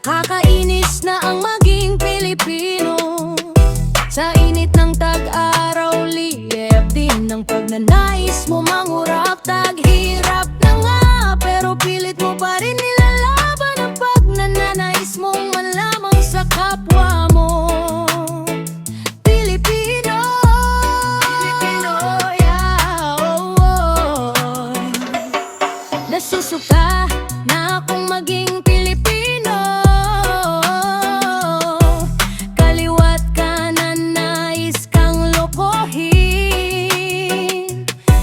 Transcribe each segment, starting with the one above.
Nakakainis na ang maging Pilipino. Sa init ng tag-araw, liyab din ng pagnanais mo mangurap. Taghirap na nga, pero pilit mo pa rin nilalaban ang pagnanais mong malamang sa kapwa mo. Pilipino, Pilipino, yeah, oh, oh. Nasusuka na akong maging Pilipino. Kaliwat kanan nais kang lokohin.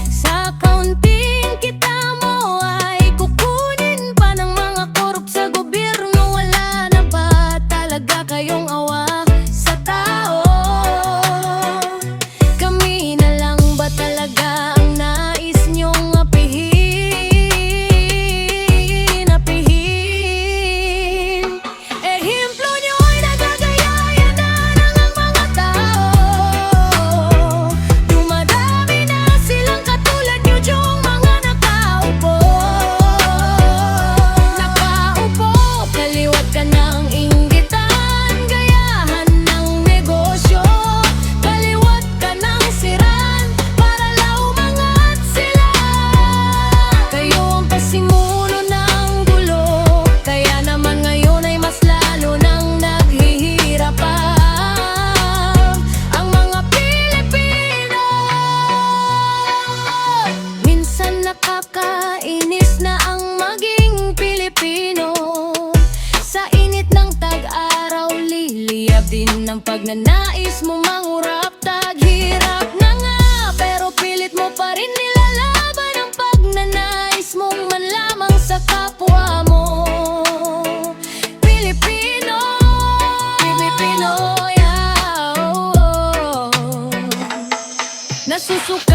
Sa kaunting kita mo ay kukunin pa ng mga korup sa gobyerno. Wala na ba talaga kayong awa sa tao? Kami na lang ba talaga ang nais niyong apihin? Ehemplo niyo ay nagagayayan na ng mga tao. Dumadami na silang katulad niyo diyong mga nakaupo. Nakaupo, kaliwat ka ng inggitan, gayahan ng negosyo. Kaliwat ka ng siran, para lang umangat sila. Kayo ang pasimuno ng gulo, kaya naman ngayon ay mas lalo nang naghihirapan ang mga Pilipino. Minsan nakakainis na ang maging Pilipino. Sa init ng tag-araw, liliyab din ng pagnanais mo mangurap. Taghirap na nga, pero pilit mo pa rin nilalaban ang pagnanais mong manlamang sa kapwa mo. Pilipino, Pilipino, yeah, oh, oh. Nasusuka